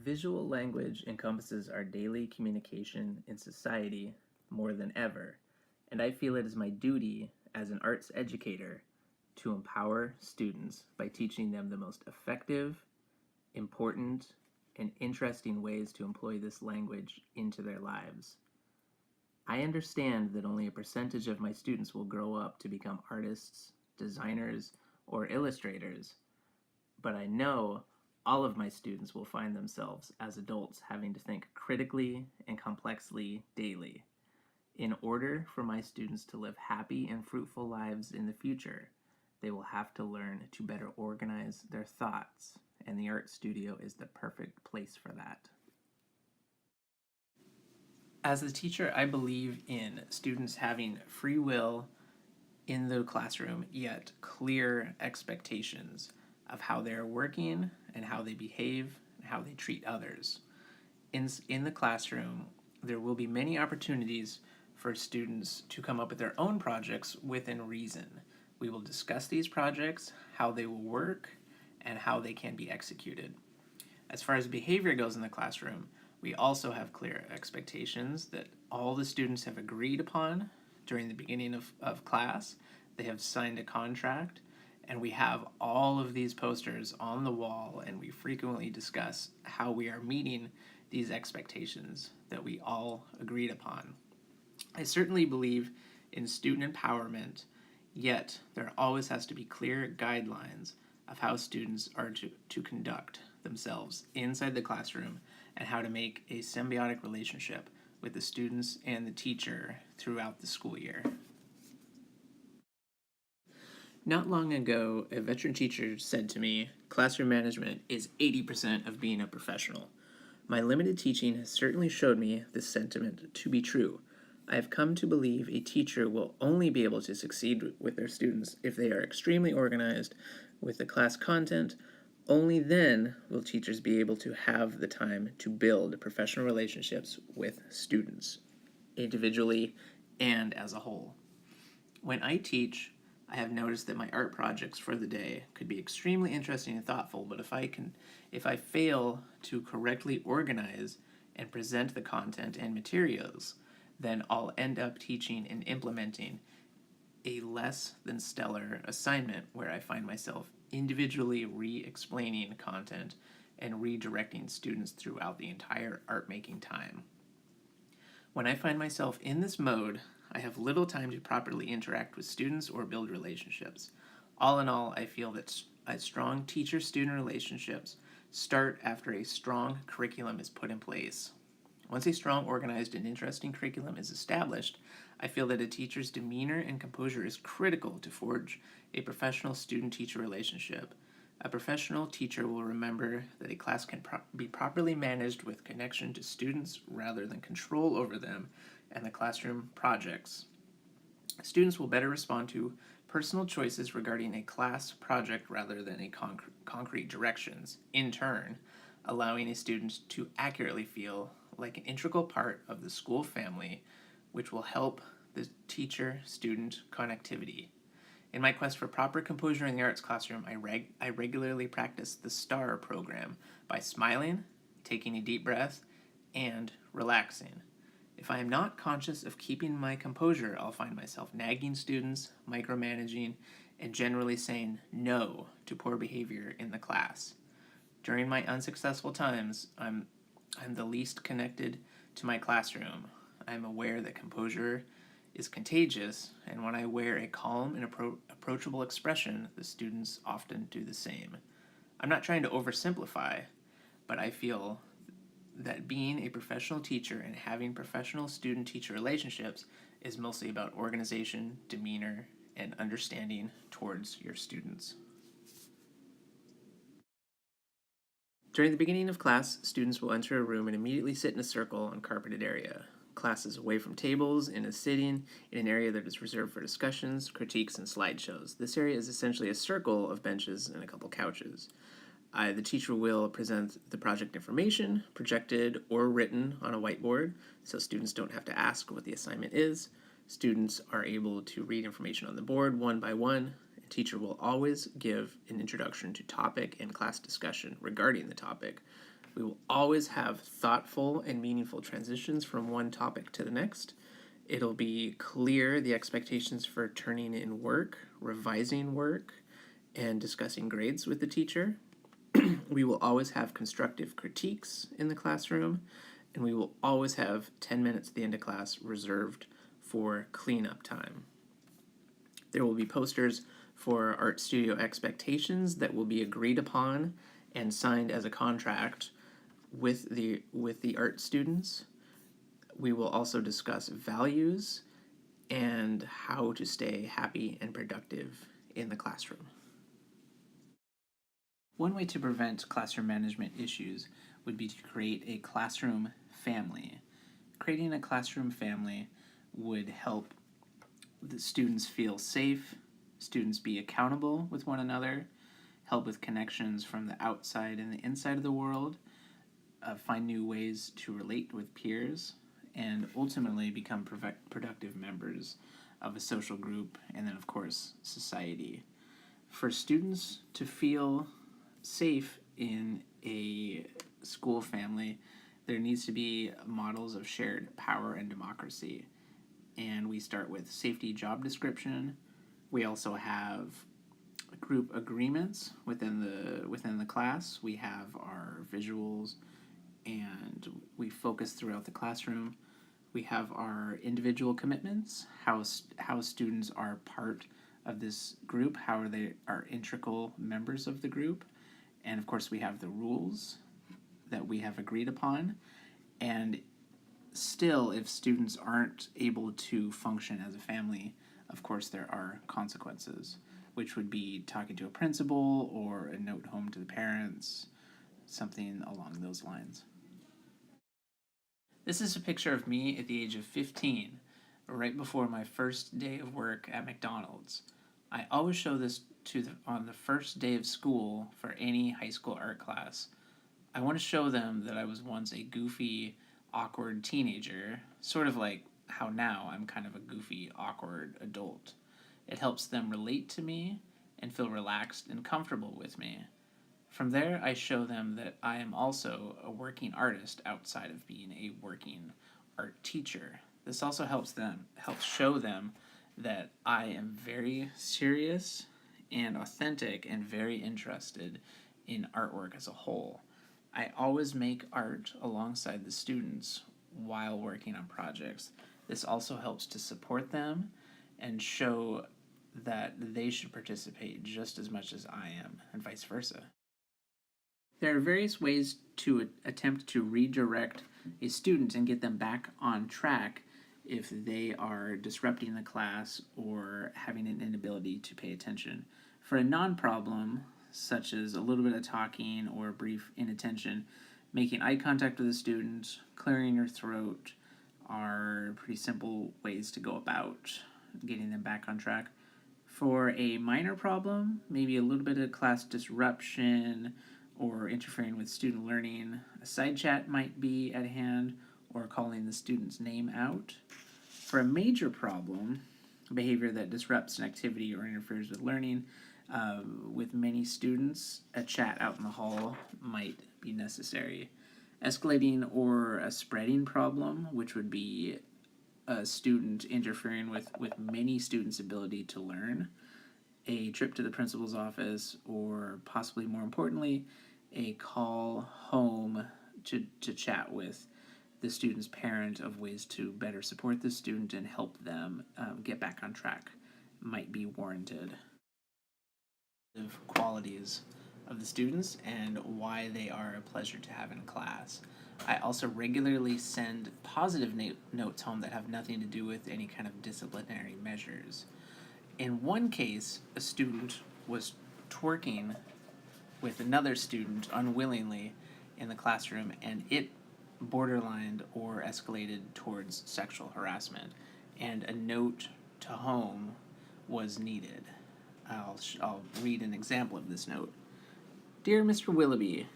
Visual language encompasses our daily communication in society more than ever, and I feel it is my duty as an arts educator to empower students by teaching them the most effective, important, and interesting ways to employ this language into their lives. I understand that only a percentage of my students will grow up to become artists, designers, or illustrators, but I know all of my students will find themselves as adults having to think critically and complexly daily. In order for my students to live happy and fruitful lives in the future, they will have to learn to better organize their thoughts, and the art studio is the perfect place for that. As a teacher, I believe in students having free will in the classroom, yet clear expectations of how they're working and how they behave and how they treat others. In the classroom, there will be many opportunities for students to come up with their own projects within reason. We will discuss these projects, how they will work, and how they can be executed. As far as behavior goes in the classroom, we also have clear expectations that all the students have agreed upon during the beginning of class. They have signed a contract, and we have all of these posters on the wall, and we frequently discuss how we are meeting these expectations that we all agreed upon. I certainly believe in student empowerment, yet there always has to be clear guidelines of how students are to conduct themselves inside the classroom and how to make a symbiotic relationship with the students and the teacher throughout the school year. Not long ago, a veteran teacher said to me, "Classroom management is 80% of being a professional." My limited teaching has certainly showed me this sentiment to be true. I have come to believe a teacher will only be able to succeed with their students if they are extremely organized with the class content. Only then will teachers be able to have the time to build professional relationships with students, individually and as a whole. When I teach, I have noticed that my art projects for the day could be extremely interesting and thoughtful, but if I fail to correctly organize and present the content and materials, then I'll end up teaching and implementing a less than stellar assignment where I find myself individually re-explaining content and redirecting students throughout the entire art making time. When I find myself in this mode, I have little time to properly interact with students or build relationships. All in all, I feel that strong teacher-student relationships start after a strong curriculum is put in place. Once a strong, organized, and interesting curriculum is established, I feel that a teacher's demeanor and composure is critical to forge a professional student-teacher relationship. A professional teacher will remember that a class can be properly managed with connection to students rather than control over them and the classroom projects. Students will better respond to personal choices regarding a class project rather than a concrete directions, in turn, allowing a student to accurately feel like an integral part of the school family, which will help the teacher-student connectivity. In my quest for proper composure in the arts classroom, I regularly practice the STAR program by smiling, taking a deep breath, and relaxing. If I am not conscious of keeping my composure, I'll find myself nagging students, micromanaging, and generally saying no to poor behavior in the class. During my unsuccessful times, I'm the least connected to my classroom. I'm aware that composure is contagious, and when I wear a calm and approachable expression, the students often do the same. I'm not trying to oversimplify, but I feel that being a professional teacher and having professional student-teacher relationships is mostly about organization, demeanor, and understanding towards your students. During the beginning of class, students will enter a room and immediately sit in a circle on carpeted area. Class is away from tables and is sitting in an area that is reserved for discussions, critiques, and slideshows. This area is essentially a circle of benches and a couple couches. The teacher will present the project information, projected or written on a whiteboard, so students don't have to ask what the assignment is. Students are able to read information on the board one by one. A teacher will always give an introduction to topic and class discussion regarding the topic. We will always have thoughtful and meaningful transitions from one topic to the next. It'll be clear the expectations for turning in work, revising work, and discussing grades with the teacher. We will always have constructive critiques in the classroom, and we will always have 10 minutes at the end of class reserved for cleanup time. There will be posters for art studio expectations that will be agreed upon and signed as a contract with the art students. We will also discuss values and how to stay happy and productive in the classroom. One way to prevent classroom management issues would be to create a classroom family. Creating a classroom family would help the students feel safe, students be accountable with one another, help with connections from the outside and the inside of the world, find new ways to relate with peers, and ultimately become productive members of a social group and then, of course, society. For students to feel safe in a school family, there needs to be models of shared power and democracy. And we start with safety job description. We also have group agreements within the class. We have our visuals, and we focus throughout the classroom. We have our individual commitments, how students are part of this group, how they are integral members of the group, and of course we have the rules that we have agreed upon. And still, if students aren't able to function as a family, of course there are consequences, which would be talking to a principal or a note home to the parents, something along those lines. This is a picture of me at the age of 15, right before my first day of work at McDonald's. I always show this on the first day of school for any high school art class. I want to show them that I was once a goofy, awkward teenager, sort of like how now I'm kind of a goofy, awkward adult. It helps them relate to me and feel relaxed and comfortable with me. From there, I show them that I am also a working artist outside of being a working art teacher. This also helps show them that I am very serious and authentic and very interested in artwork as a whole. I always make art alongside the students while working on projects. This also helps to support them and show that they should participate just as much as I am, and vice versa. There are various ways to attempt to redirect a student and get them back on track if they are disrupting the class or having an inability to pay attention. For a non-problem, such as a little bit of talking or brief inattention, making eye contact with the student, clearing your throat are pretty simple ways to go about getting them back on track. For a minor problem, maybe a little bit of class disruption or interfering with student learning, a side chat might be at hand, or calling the student's name out. For a major problem, behavior that disrupts an activity or interferes with learning, with many students, a chat out in the hall might be necessary. Escalating or a spreading problem, which would be a student interfering with many students' ability to learn, a trip to the principal's office, or possibly more importantly, a call home to chat with the student's parent of ways to better support the student and help them get back on track might be warranted. Qualities of the students and why they are a pleasure to have in class. I also regularly send positive notes home that have nothing to do with any kind of disciplinary measures. In one case, a student was twerking with another student unwillingly in the classroom, and it borderlined or escalated towards sexual harassment, and a note to home was needed. I'll read an example of this note. Dear Mr. Willoughby,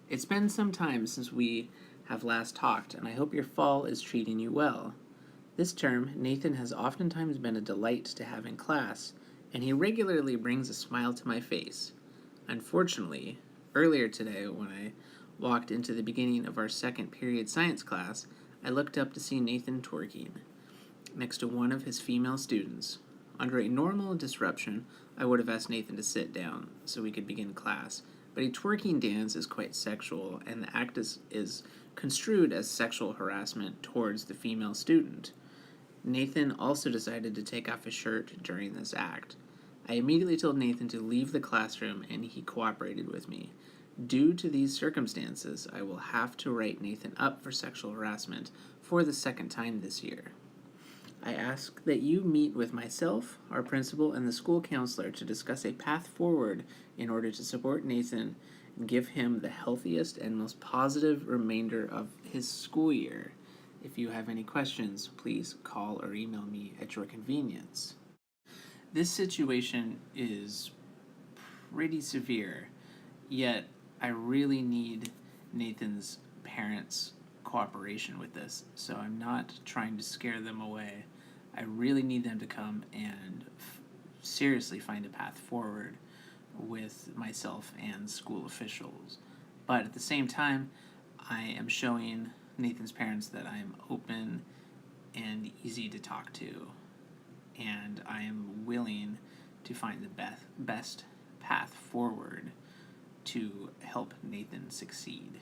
it's been some time since we have last talked, and I hope your fall is treating you well. This term, Nathan has oftentimes been a delight to have in class, and he regularly brings a smile to my face. Unfortunately, earlier today when I walked into the beginning of our second period science class, I looked up to see Nathan twerking next to one of his female students. Under a normal disruption, I would have asked Nathan to sit down so we could begin class, but a twerking dance is quite sexual, and the act is construed as sexual harassment towards the female student. Nathan also decided to take off his shirt during this act. I immediately told Nathan to leave the classroom, and he cooperated with me. Due to these circumstances, I will have to write Nathan up for sexual harassment for the second time this year. I ask that you meet with myself, our principal, and the school counselor to discuss a path forward in order to support Nathan and give him the healthiest and most positive remainder of his school year. If you have any questions, please call or email me at your convenience. This situation is pretty severe, yet I really need Nathan's parents' cooperation with this, so I'm not trying to scare them away. I really need them to come and seriously find a path forward with myself and school officials. But at the same time, I am showing Nathan's parents that I am open and easy to talk to, and I am willing to find the best path forward to help Nathan succeed.